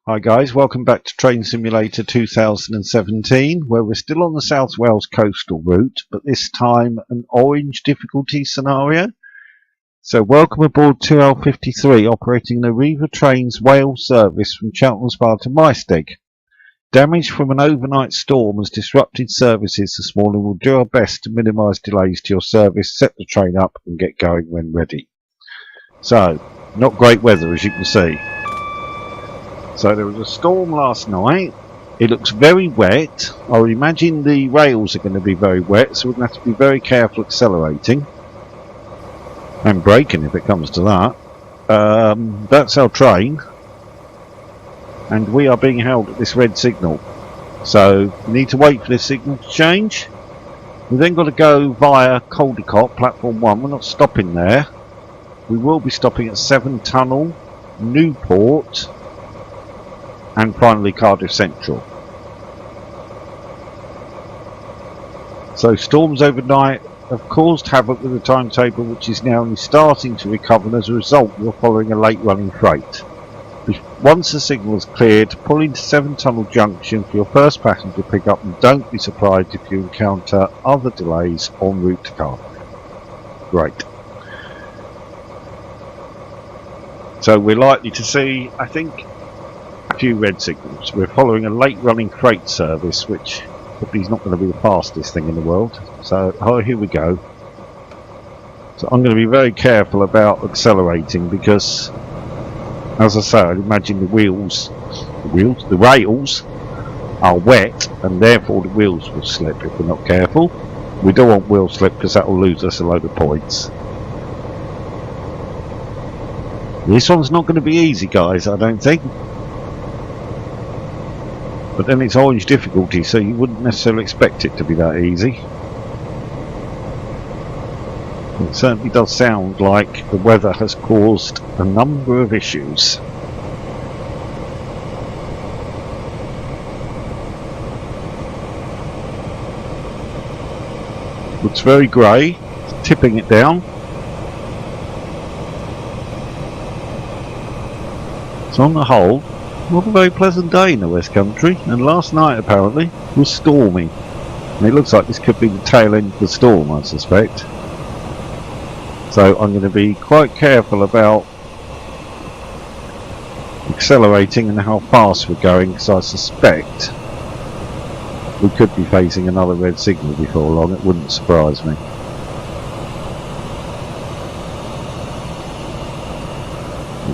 Hi guys, welcome back to Train Simulator 2017, where we're still on the South Wales coastal route, but this time an orange difficulty scenario. So welcome aboard 2L53, operating the Arriva Trains Wales service from Cheltenham Spa to Maesteg. Damage from an overnight storm has disrupted services this morning. We'll do our best to minimise delays to your service, set the train up and get going when ready. So, not great weather as you can see. So there was a storm last night. It looks very wet. I would imagine the rails are going to be very wet, so we're going to have to be very careful accelerating and braking if it comes to that. That's our train, and we are being held at this red signal. So we need to wait for this signal to change. We've then got to go via Caldicot, platform 1. We're not stopping there. We will be stopping at Severn Tunnel, Newport, and finally Cardiff Central. So storms overnight have caused havoc with the timetable, which is now only starting to recover, and as a result you're following a late running freight. Once the signal is cleared, pull into Severn Tunnel Junction for your first passenger pickup, and don't be surprised if you encounter other delays en route to Cardiff. Great. So we're likely to see, I think, few red signals. We're following a late running freight service, which probably is not going to be the fastest thing in the world. So here we go. So I'm going to be very careful about accelerating because, as I say, I'd imagine the rails are wet, and therefore the wheels will slip if we're not careful. We don't want wheel slip because that will lose us a load of points. This one's not going to be easy, guys, I don't think. But then it's orange difficulty, so you wouldn't necessarily expect it to be that easy. It certainly does sound like the weather has caused a number of issues. Looks very grey, tipping it down. So on the whole, not a very pleasant day in the West Country, and last night apparently was stormy. And it looks like this could be the tail end of the storm, I suspect. So I'm going to be quite careful about accelerating and how fast we're going, because I suspect we could be facing another red signal before long. It wouldn't surprise me.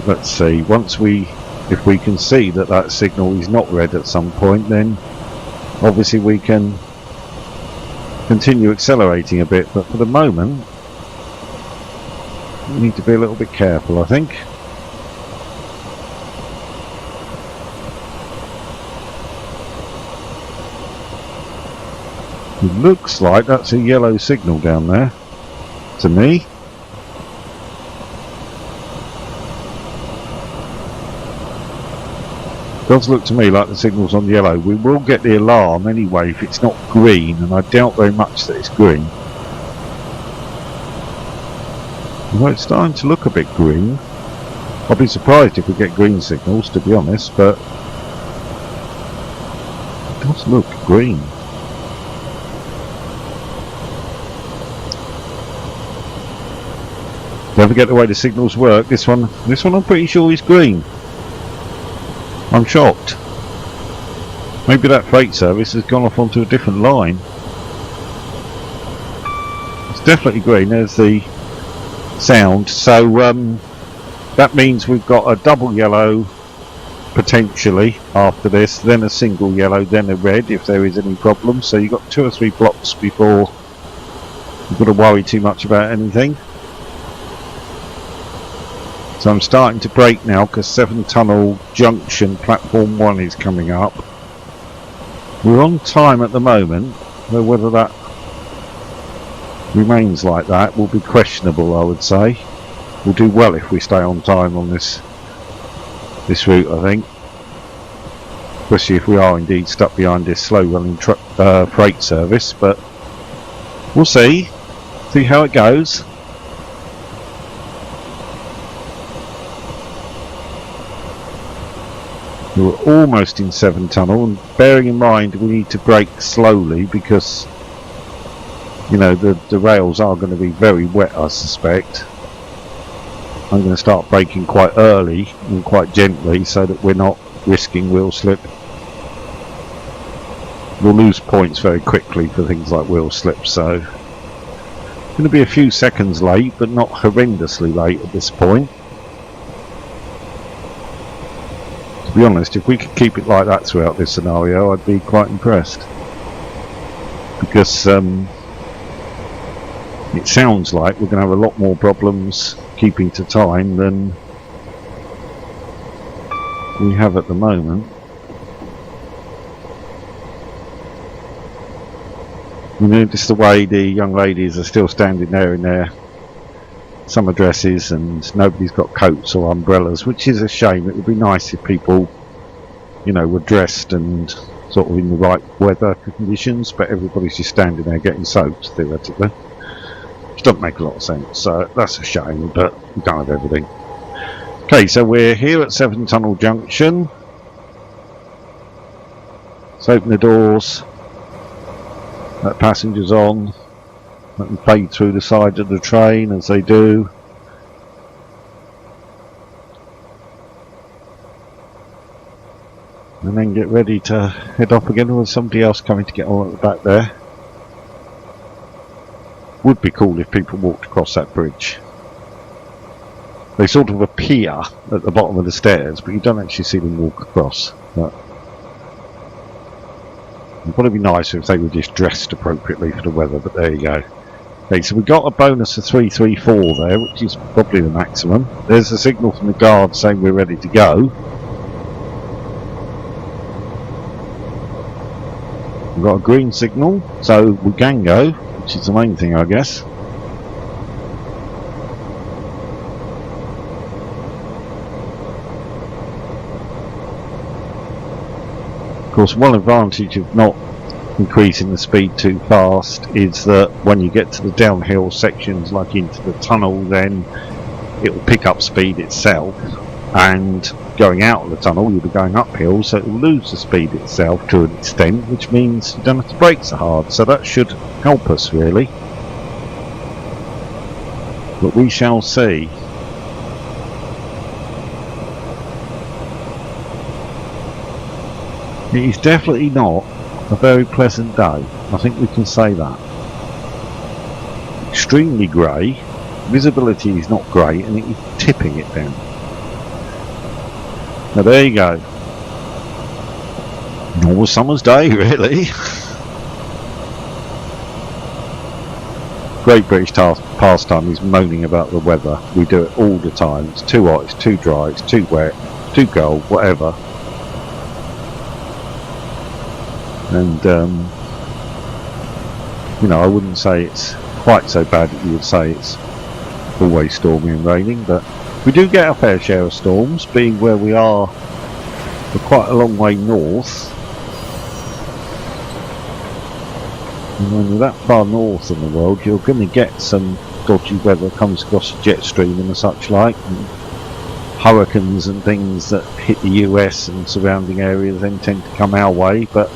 Let's see, if we can see that that signal is not red at some point, then obviously we can continue accelerating a bit, but for the moment we need to be a little bit careful, I think. It looks like that's a yellow signal down there to me. It does look to me like the signal's on yellow. We will get the alarm anyway if it's not green, and I doubt very much that it's green. Well, it's starting to look a bit green. I'll be surprised if we get green signals, to be honest, but it does look green. Don't forget the way the signals work. This one I'm pretty sure is green. I'm shocked. Maybe that freight service has gone off onto a different line. It's definitely green. There's the sound. So that means we've got a double yellow potentially after this, then a single yellow, then a red if there is any problem. So you've got 2 or 3 blocks before you've got to worry too much about anything. So I'm starting to brake now because Severn Tunnel Junction platform 1 is coming up. We're on time at the moment, though whether that remains like that will be questionable, I would say. We'll do well if we stay on time on this route, I think. Especially if we are indeed stuck behind this slow running freight service, but we'll see how it goes. We're almost in Severn Tunnel, and bearing in mind we need to brake slowly because, you know, the rails are going to be very wet, I suspect. I'm going to start braking quite early and quite gently so that we're not risking wheel slip. We'll lose points very quickly for things like wheel slip, so going to be a few seconds late, but not horrendously late at this point. To be honest, if we could keep it like that throughout this scenario, I'd be quite impressed. Because it sounds like we're going to have a lot more problems keeping to time than we have at the moment. You notice the way the young ladies are still standing there in their summer dresses and nobody's got coats or umbrellas, which is a shame. It would be nice if people, you know, were dressed and sort of in the right weather conditions, but everybody's just standing there getting soaked, theoretically. Which doesn't make a lot of sense, so that's a shame, but we can't have everything. Okay, so we're here at Severn Tunnel Junction. Let's open the doors, let passengers on. Let them fade through the side of the train as they do. And then get ready to head off again. Or somebody else coming to get on at the back there. Would be cool if people walked across that bridge. They sort of appear at the bottom of the stairs, but you don't actually see them walk across. But it would be nicer if they were just dressed appropriately for the weather, but there you go. Okay, so we got a bonus of 334 there, which is probably the maximum. There's a signal from the guard saying we're ready to go. We've got a green signal, so we can go, which is the main thing, I guess. Of course, one advantage of not increasing the speed too fast is that when you get to the downhill sections like into the tunnel, then it will pick up speed itself, and going out of the tunnel you'll be going uphill, so it will lose the speed itself to an extent, which means you don't have to brake so hard, so that should help us really, but we shall see. It is definitely not a very pleasant day, I think we can say that. Extremely grey, visibility is not great, and it is tipping it down. Now there you go. Normal summer's day really. Great British pastime is moaning about the weather. We do it all the time. It's too hot, it's too dry, it's too wet, too cold, whatever. And you know, I wouldn't say it's quite so bad that you would say it's always stormy and raining, but we do get our fair share of storms, being where we are. We're quite a long way north, and when you're that far north in the world, you're going to get some dodgy weather comes across the jet stream and such like, and hurricanes and things that hit the US and surrounding areas then tend to come our way, but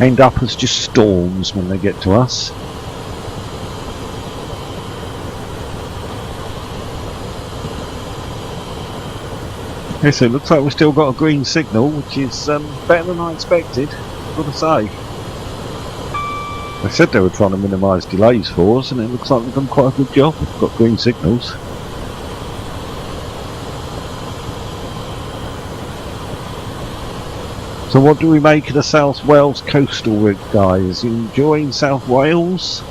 end up as just storms when they get to us. Okay, so it looks like we've still got a green signal, which is better than I expected, I've got to say. They said they were trying to minimise delays for us, and it looks like we've done quite a good job. We've got green signals. So what do we make of the South Wales coastal route, guys? You enjoying South Wales?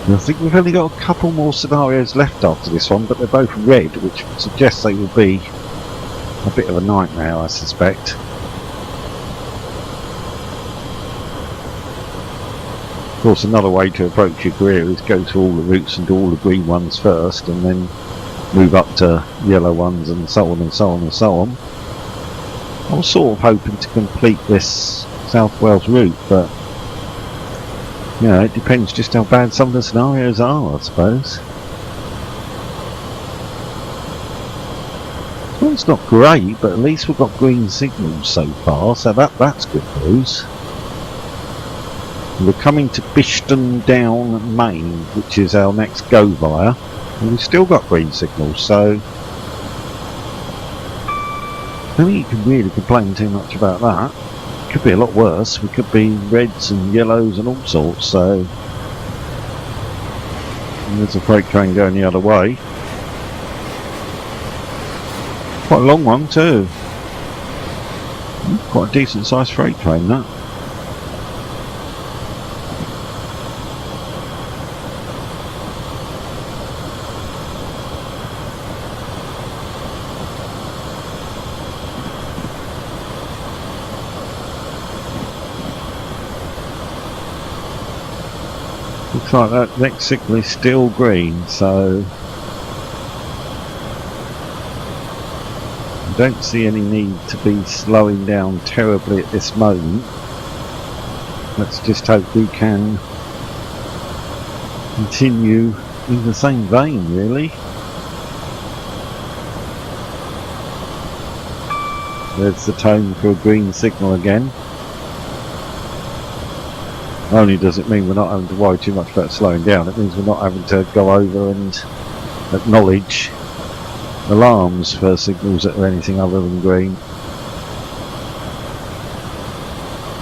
I think we've only got a couple more scenarios left after this one, but they're both red, which suggests they will be a bit of a nightmare, I suspect. Of course, another way to approach your career is go through all the routes and do all the green ones first, and then move up to yellow ones, and so on and so on and so on. I was sort of hoping to complete this South Wales route, but you know, it depends just how bad some of the scenarios are, I suppose. Signal's not great, but at least we've got green signals so far, so that's good news. We're coming to Bishton Down Main, which is our next go via, and we've still got green signals, so I don't think you can really complain too much about that. It could be a lot worse. We could be reds and yellows and all sorts, so and there's a freight train going the other way. Quite a long one too. Quite a decent sized freight train that. Looks like that next signal is still green, so I don't see any need to be slowing down terribly at this moment. Let's just hope we can continue in the same vein, really. There's the tone for a green signal again. Not only does it mean we're not having to worry too much about slowing down, it means we're not having to go over and acknowledge alarms for signals that are anything other than green.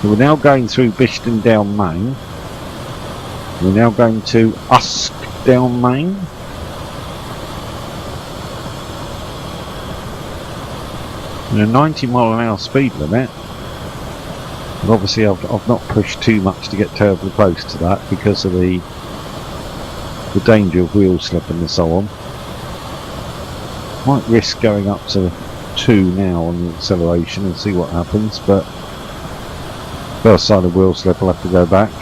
So we're now going through Bishton Down Main. We're now going to Usk Down Main. And a 90-mile-an-hour speed limit. And obviously I've not pushed too much to get terribly close to that because of the danger of wheel slipping and so on. Might risk going up to 2 now on the acceleration and see what happens, but first sign of wheel slip I'll have to go back.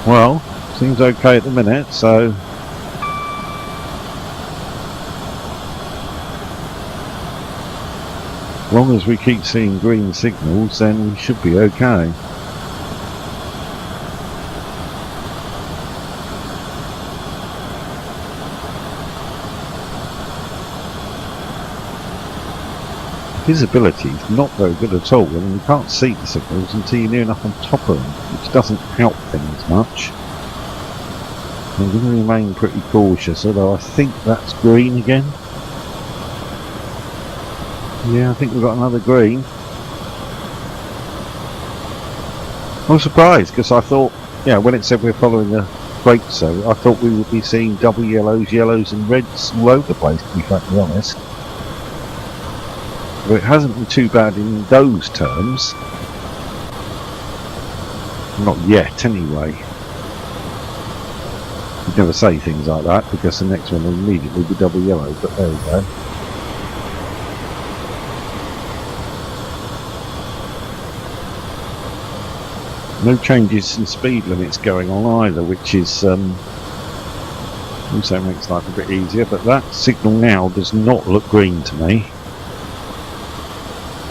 Well, seems okay at the minute, so as long as we keep seeing green signals, then we should be okay. Visibility is not very good at all, and you can't see the signals until you're near enough on top of them, which doesn't help things much. I'm going to remain pretty cautious, although I think that's green again. Yeah, I think we've got another green. I was surprised because I thought, yeah, when it said we're following the freight service, I thought we would be seeing double yellows, yellows and reds all over the place, to be frankly honest. But it hasn't been too bad in those terms. Not yet, anyway. You'd never say things like that because the next one will immediately be double yellow, but there we go. No changes in speed limits going on either, which is also makes life a bit easier, but that signal now does not look green to me.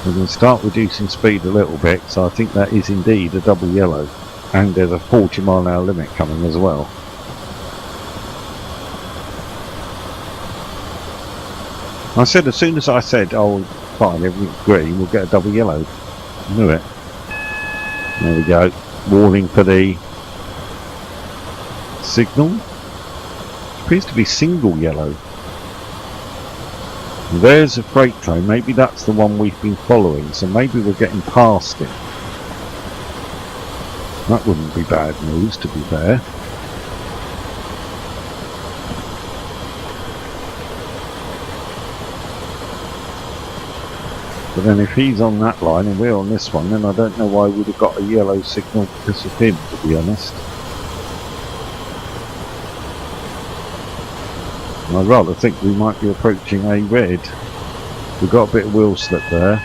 We're going to start reducing speed a little bit, so I think that is indeed a double yellow, and there's a 40-mile-an-hour limit coming as well. I said as soon as I said, oh fine, everything's green, we'll get a double yellow. I knew it. There we go. Warning for the signal. It appears to be single yellow. There's a freight train. Maybe that's the one we've been following. So maybe we're getting past it. That wouldn't be bad news, to be fair. But then if he's on that line and we're on this one, then I don't know why we'd have got a yellow signal because of him, to be honest. And I'd rather think we might be approaching a red. We've got a bit of wheel slip there.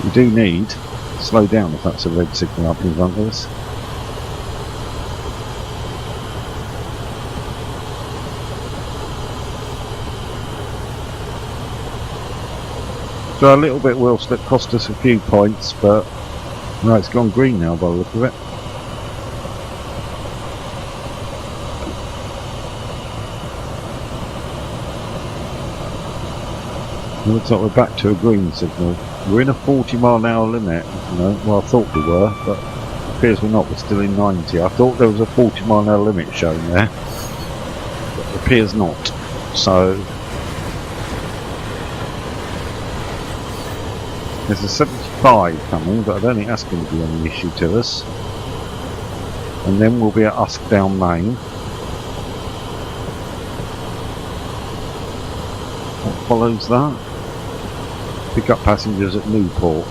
We do need to slow down if that's a red signal up in front of us. So a little bit wheel slip cost us a few points, but no, it's gone green now by the look of it. It looks like we're back to a green signal. We're in a 40-mile-an-hour limit, you know. Well, I thought we were, but it appears we're not. We're still in 90. I thought there was a 40-mile-an-hour limit shown there, but it appears not. So there's a 75 coming, but I don't think that's going to be any issue to us. And then we'll be at Uskdown Main. What follows that? Pick up passengers at Newport.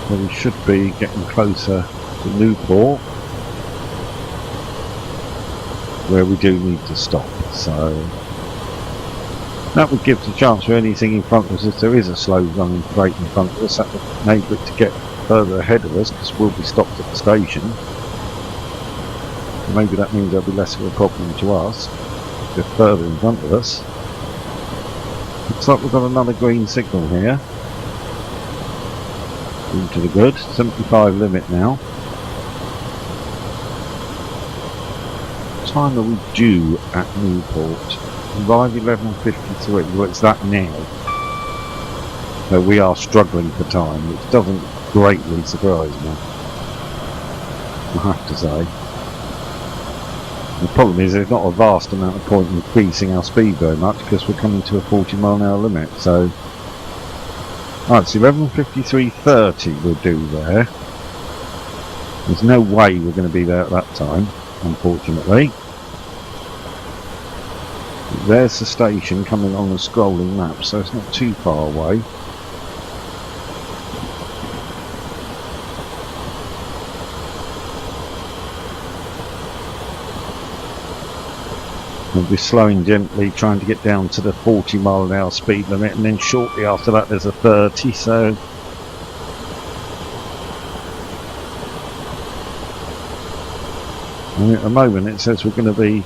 So we should be getting closer to Newport, where we do need to stop. So that would give the chance for anything in front of us. If there is a slow running freight in front of us, that would enable it to get further ahead of us, because we'll be stopped at the station. Maybe that means there'll be less of a problem to us if they're further in front of us. Looks like we've got another green signal here. Into the good. 75 limit now. What time are we due at Newport? Arrive 11:53. Well, it's that now. So we are struggling for time, which doesn't greatly surprise me, I have to say. The problem is there's not a vast amount of point in increasing our speed very much, because we're coming to a 40-mile-an-hour limit. So, right, so 11:53:30 we'll do there. There's no way we're going to be there at that time, unfortunately. There's the station coming on the scrolling map, so it's not too far away. We'll be slowing gently, trying to get down to the 40-mile-an-hour speed limit, and then shortly after that there's a 30, so and at the moment it says we're going to be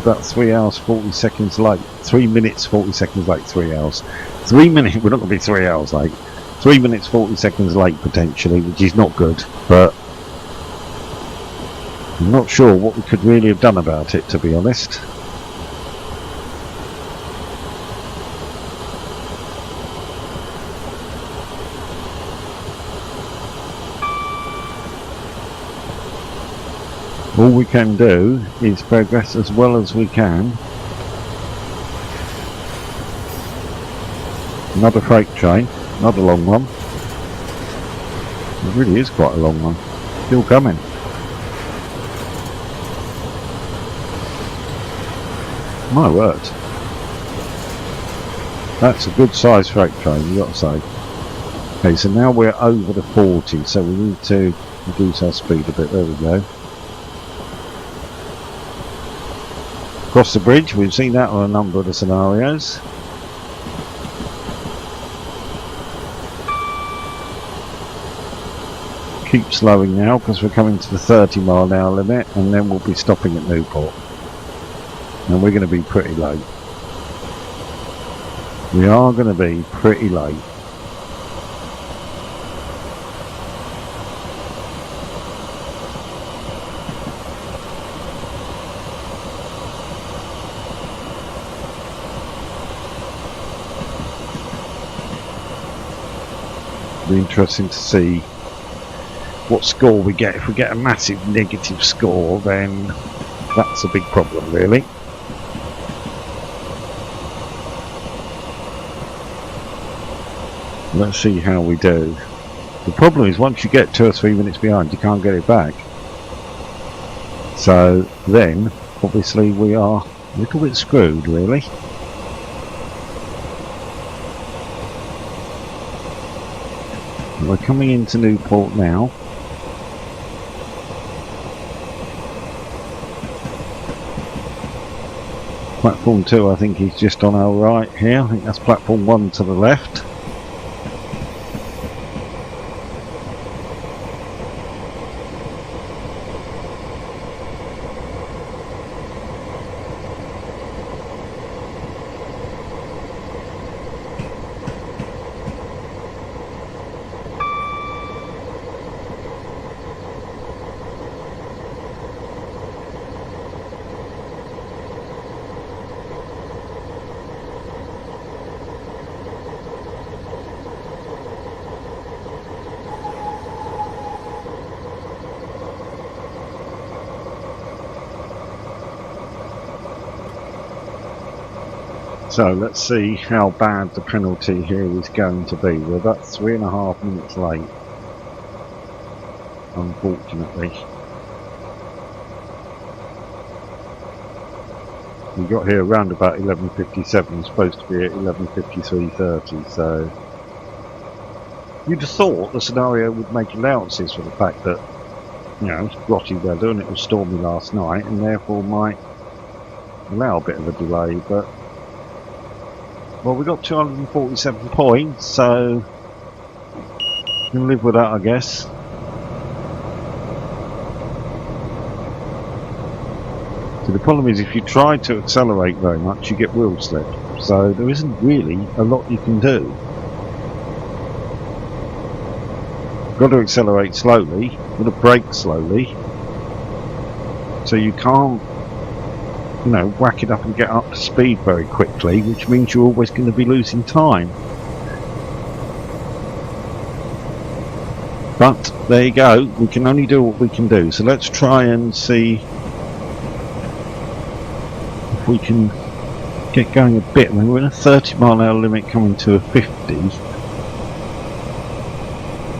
about 3 hours 40 seconds late. 3 minutes 40 seconds late. 3 hours. 3 minutes, we're not going to be 3 hours late. 3 minutes 40 seconds late potentially, which is not good, but I'm not sure what we could really have done about it, to be honest. All we can do is progress as well as we can. Another freight train, another long one. It really is quite a long one. Still coming. My word. That's a good size freight train, you've got to say. Okay, so now we're over the 40, so we need to reduce our speed a bit. There we go. Across the bridge, we've seen that on a number of the scenarios. Keep slowing now because we're coming to the 30-mile-an-hour limit, and then we'll be stopping at Newport. And we're going to be pretty late. We are going to be pretty late. It'll be interesting to see what score we get. If we get a massive negative score, then that's a big problem, really. Let's see how we do. The problem is once you get 2 or 3 minutes behind, you can't get it back. So then, obviously, we are a little bit screwed, really. We're coming into Newport now. Platform 2, I think, is just on our right here. I think that's platform 1 to the left. So let's see how bad the penalty here is going to be. We're about 3.5 minutes late, unfortunately. We got here around about 11:57, supposed to be at 11:53:30, so you'd have thought the scenario would make allowances for the fact that, you know, it's grotty weather and it was stormy last night, and therefore might allow a bit of a delay, but well, we got 247 points, so we can live with that, I guess. So the problem is, if you try to accelerate very much, you get wheel slip. So there isn't really a lot you can do. You've got to accelerate slowly, you've got to brake slowly, so you can't, you know, whack it up and get up to speed very quickly, which means you're always going to be losing time. But there you go, we can only do what we can do. So let's try and see if we can get going a bit. I mean, we're in a 30-mile-an-hour limit coming to a 50.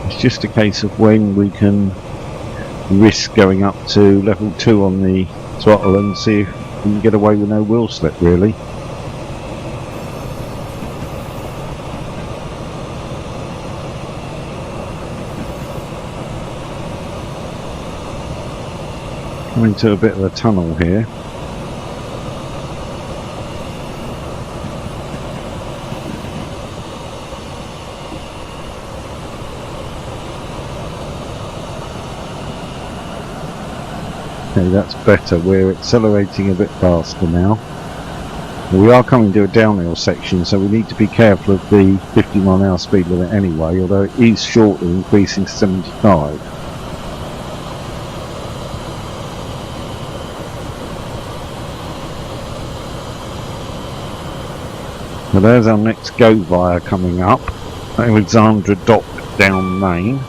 It's just a case of when we can risk going up to level 2 on the throttle and see if we can get away with no wheel slip, really. Coming to a bit of a tunnel here. Okay, that's better. We're accelerating a bit faster now. We are coming to a downhill section, so we need to be careful of the 50-mile-an-hour speed limit anyway, although it is shortly increasing to 75. So there's our next go via coming up, Alexandra Dock down Main.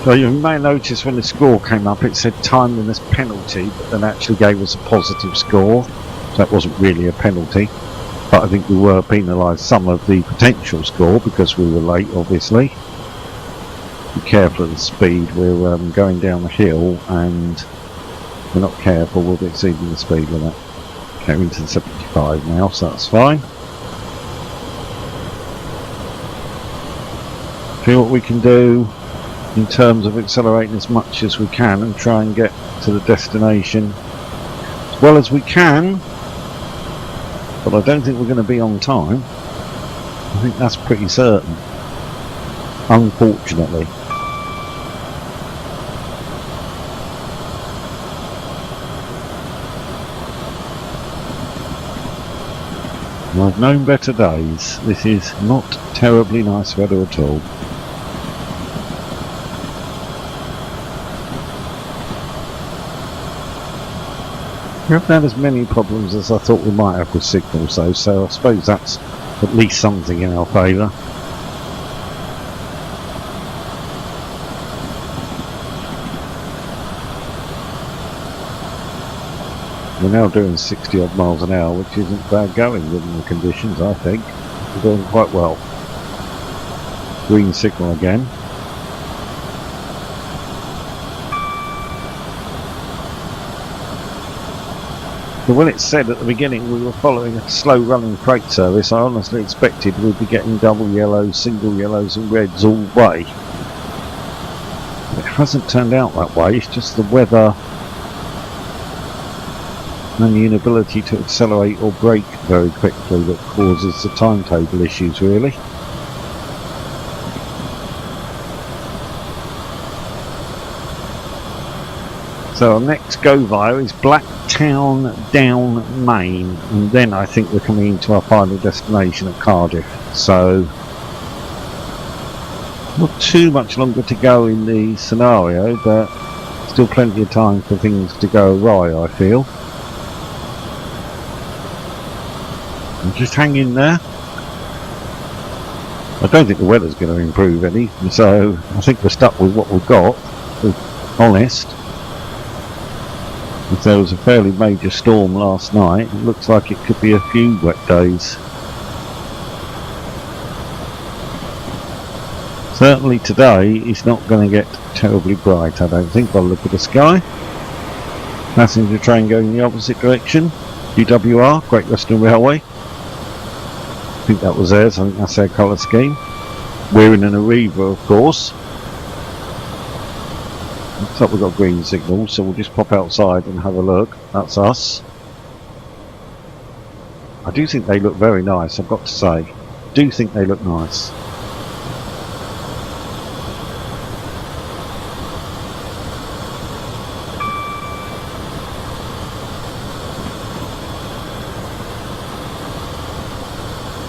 So you may notice when the score came up it said timeliness penalty, but then actually gave us a positive score, so that wasn't really a penalty. But I think we were penalised some of the potential score because we were late, obviously. Be careful of the speed. We're going down the hill, and if we're not careful, we'll be exceeding the speed limit. Okay, we're into the 75 now, so that's fine. See what we can do in terms of accelerating as much as we can and try and get to the destination as well as we can, but I don't think we're going to be on time. I think that's pretty certain, unfortunately. I've known better days. This is not terribly nice weather at all. We haven't had as many problems as I thought we might have with signals though, so I suppose that's at least something in our favour. We're now doing 60 odd miles an hour, which isn't bad going given the conditions, I think. We're doing quite well. Green signal again. But when it said at the beginning we were following a slow running freight service, I honestly expected we'd be getting double yellows, single yellows and reds all the way. It hasn't turned out that way, it's just the weather and the inability to accelerate or brake very quickly that causes the timetable issues, really. So our next go via is Blacktown down Main, and then I think we're coming into our final destination at Cardiff. So not too much longer to go in the scenario, but still plenty of time for things to go awry, I feel. And just hang in there. I don't think the weather's going to improve any, so I think we're stuck with what we've got, to be honest. If there was a fairly major storm last night, it looks like it could be a few wet days. Certainly today is not going to get terribly bright, I don't think, by the look of the sky. Passenger train going the opposite direction, GWR, Great Western Railway. I think that was theirs, I think that's their colour scheme. We're in an Arriva, of course. Looks like we've got green signals, so we'll just pop outside and have a look. That's us. I do think they look very nice, I've got to say. I do think they look nice.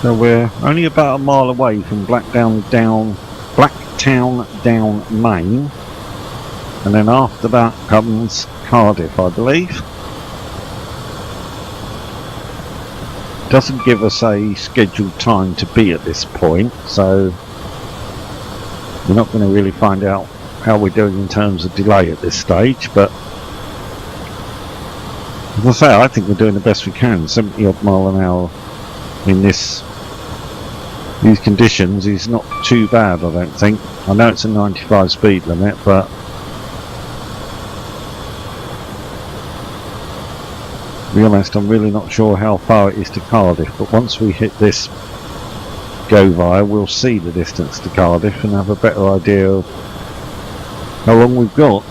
So we're only about a mile away from Blacktown Down, Main, and then after that comes Cardiff, I believe. Doesn't give us a scheduled time to be at this point, so we're not going to really find out how we're doing in terms of delay at this stage, but as I say, I think we're doing the best we can. 70 odd mile an hour in these conditions is not too bad, I don't think. I know it's a 95 speed limit, but to be honest, I'm really not sure how far it is to Cardiff, but once we hit this go via, we'll see the distance to Cardiff and have a better idea of how long we've got.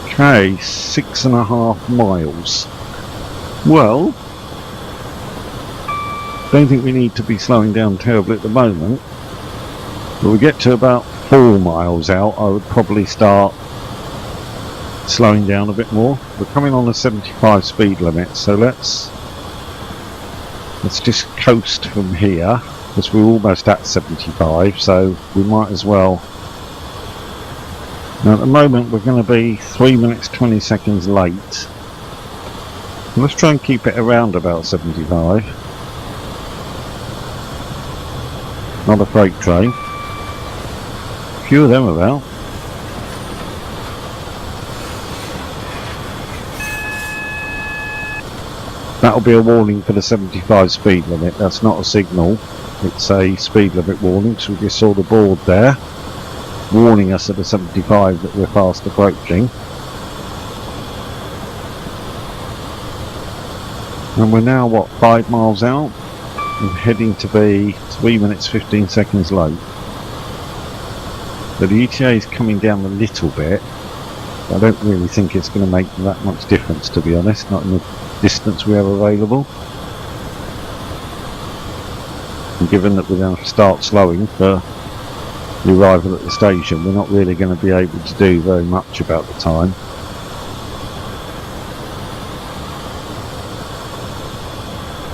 Okay, 6.5 miles. Well, don't think we need to be slowing down terribly at the moment, but we get to about 4 miles out, I would probably start slowing down a bit more. We're coming on a 75 speed limit, so let's just coast from here, because we're almost at 75, so we might as well. Now at the moment we're going to be 3 minutes 20 seconds late. Let's try and keep it around about 75. Not a freight train. A few of them about. That'll be a warning for the 75 speed limit. That's not a signal. It's a speed limit warning. So we just saw the board there warning us at the 75 that we're fast approaching. And we're now, what, 5 miles out? And heading to be 3 minutes 15 seconds late. So the ETA is coming down a little bit. I don't really think it's going to make that much difference, to be honest, not in the distance we have available. And given that we're going to start slowing for the arrival at the station, we're not really going to be able to do very much about the time.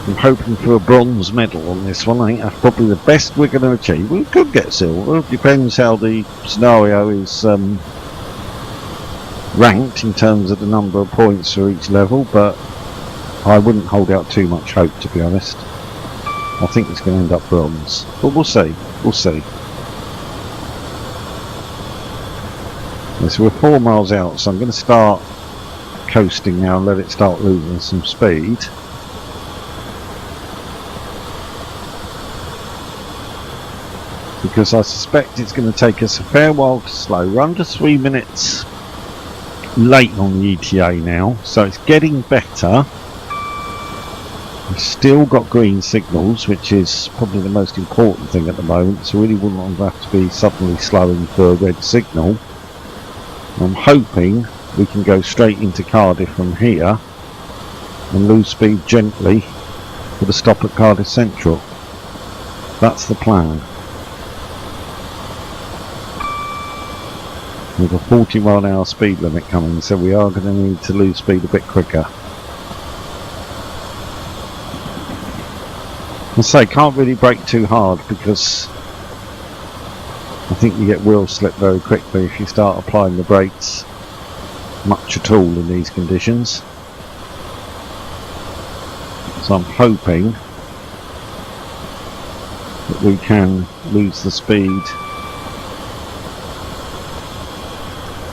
I'm hoping for a bronze medal on this one. I think that's probably the best we're going to achieve. We could get silver. It depends how the scenario is ranked in terms of the number of points for each level, but I wouldn't hold out too much hope, to be honest. I think it's going to end up bronze, but we'll see. We'll see. So we're 4 miles out, so I'm going to start coasting now and let it start losing some speed. Because I suspect it's going to take us a fair while to slow. We're under 3 minutes late on the ETA now, so it's getting better. We've still got green signals, which is probably the most important thing at the moment, so we really wouldn't want to have to be suddenly slowing for a red signal. I'm hoping we can go straight into Cardiff from here and lose speed gently for the stop at Cardiff Central. That's the plan. We've got a 40 mile an hour speed limit coming, so we are going to need to lose speed a bit quicker. I say, can't really brake too hard because I think you get wheel slip very quickly if you start applying the brakes much at all in these conditions. So I'm hoping that that we can lose the speed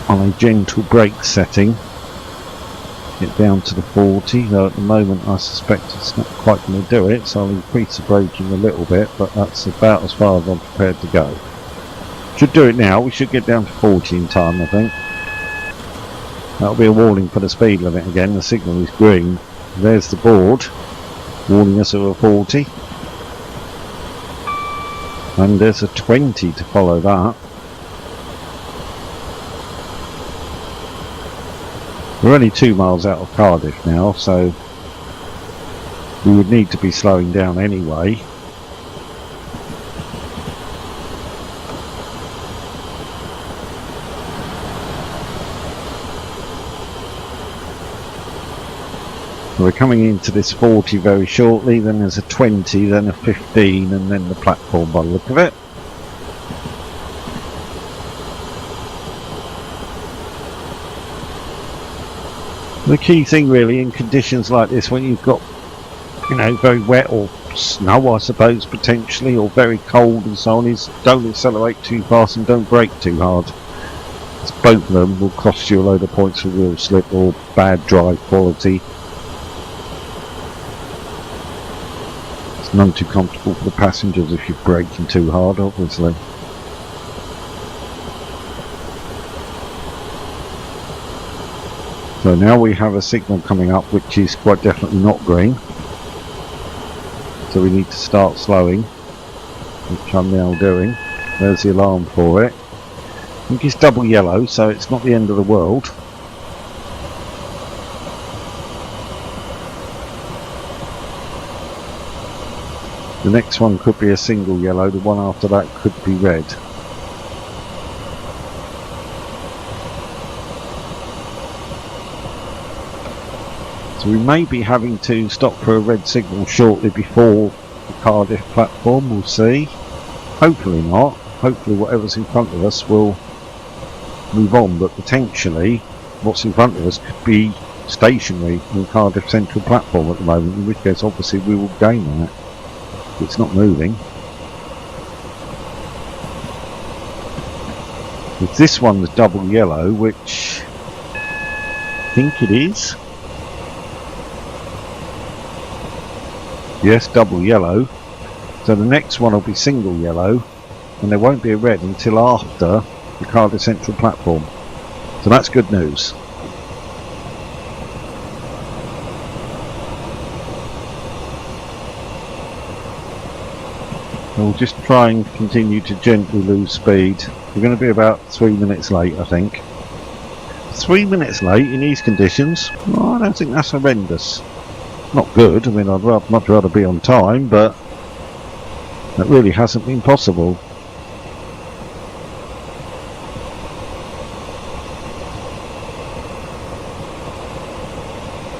on a gentle brake setting, get down to the 40, though at the moment I suspect it's not quite going to do it, so I'll increase the braking a little bit, but that's about as far as I'm prepared to go. Should do it now. We should get down to 40 in time, I think. That'll be a warning for the speed limit again. The signal is green. There's the board warning us of a 40, and there's a 20 to follow that. We're only 2 miles out of Cardiff now, so we would need to be slowing down anyway. We're coming into this 40 very shortly, then there's a 20, then a 15, and then the platform by the look of it. The key thing really in conditions like this, when you've got, you know, very wet or snow I suppose potentially, or very cold and so on, is don't accelerate too fast and don't brake too hard. Because both of them will cost you a load of points for wheel slip or bad drive quality. It's none too comfortable for the passengers if you're braking too hard, obviously. So now we have a signal coming up which is quite definitely not green, so we need to start slowing, which I'm now doing. There's the alarm for it. I think it's double yellow, so it's not the end of the world. The next one could be a single yellow, the one after that could be red. So we may be having to stop for a red signal shortly before the Cardiff platform, we'll see. Hopefully not. Hopefully whatever's in front of us will move on, but potentially what's in front of us could be stationary in Cardiff Central platform at the moment, in which case obviously we will gain that. It's not moving. If this one's double yellow, which I think it is. Yes, double yellow. So the next one will be single yellow, and there won't be a red until after the Cardiff Central platform. So that's good news. We'll just try and continue to gently lose speed. We're going to be about 3 minutes late, I think. 3 minutes late in these conditions? Well, I don't think that's horrendous. Not good. I mean, I'd much rather be on time, but that really hasn't been possible.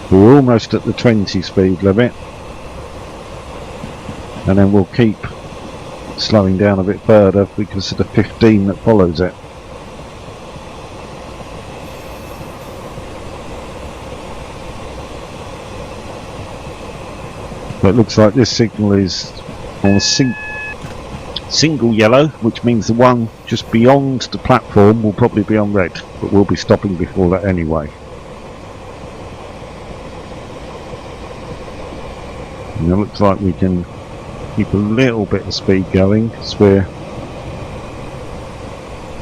We're almost at the 20 speed limit, and then we'll keep slowing down a bit further because of the 15 that follows it. But it looks like this signal is on a single yellow, which means the one just beyond the platform will probably be on red, but we'll be stopping before that anyway. And it looks like we can keep a little bit of speed going, because we're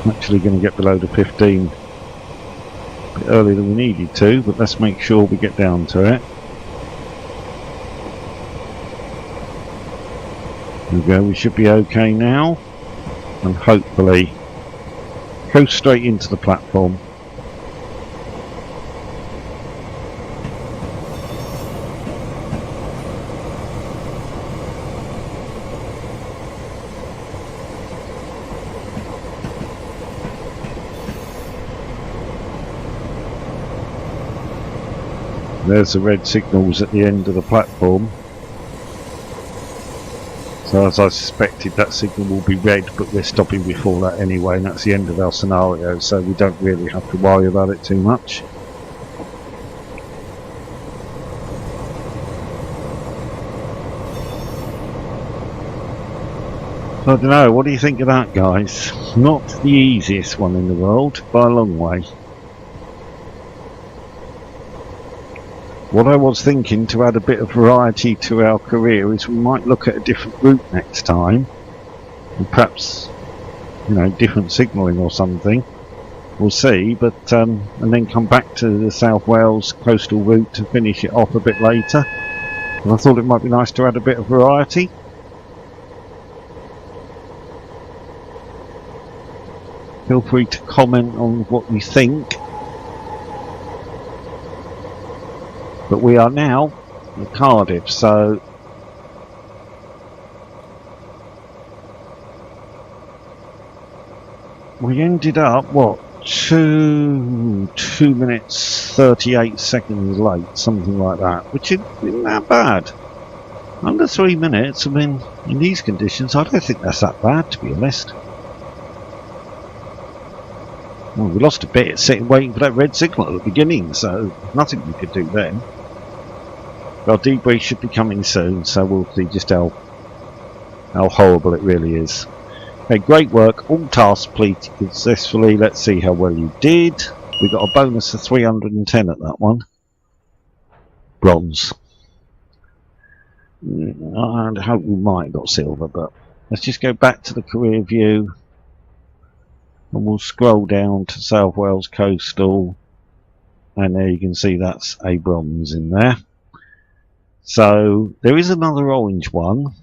actually going to get below the 15 a bit earlier than we needed to, but let's make sure we get down to it. There we go, we should be okay now, and hopefully go straight into the platform. There's the red signals at the end of the platform. So as I suspected, that signal will be red, but we're stopping before that anyway, and that's the end of our scenario, so we don't really have to worry about it too much. I don't know, what do you think of that, guys? Not the easiest one in the world, by a long way. What I was thinking, to add a bit of variety to our career, is we might look at a different route next time. And perhaps, you know, different signalling or something. We'll see, but and then come back to the South Wales coastal route to finish it off a bit later. And I thought it might be nice to add a bit of variety. Feel free to comment on what you think. But we are now in Cardiff, so we ended up, what, 2 minutes 38 seconds late, something like that, which isn't that bad. Under 3 minutes, I mean, in these conditions, I don't think that's that bad, to be honest. Well, we lost a bit sitting waiting for that red signal at the beginning, so nothing we could do then. Our debrief should be coming soon, so we'll see just how horrible it really is. Okay, great work. All tasks completed successfully. Let's see how well you did. We got a bonus of 310 at that one. Bronze. I hope we might have got silver, but let's just go back to the career view. And we'll scroll down to South Wales Coastal, and there you can see that's a bronze in there. So there is another orange one,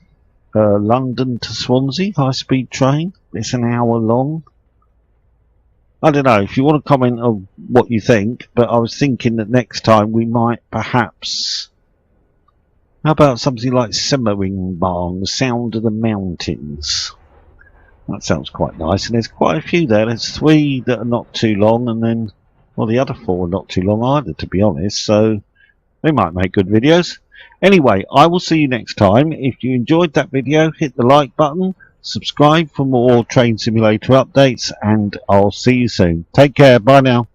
London to Swansea high-speed train. It's an hour long. I don't know if you want to comment on what you think, but I was thinking that next time we might perhaps, how about something like Semmeringbang, the Sound of the Mountains. That sounds quite nice, and there's quite a few there. There's 3 that are not too long, and then, well, the other 4 are not too long either, to be honest, so they might make good videos. Anyway, I will see you next time. If you enjoyed that video, hit the like button, subscribe for more Train Simulator updates, and I'll see you soon. Take care, bye now.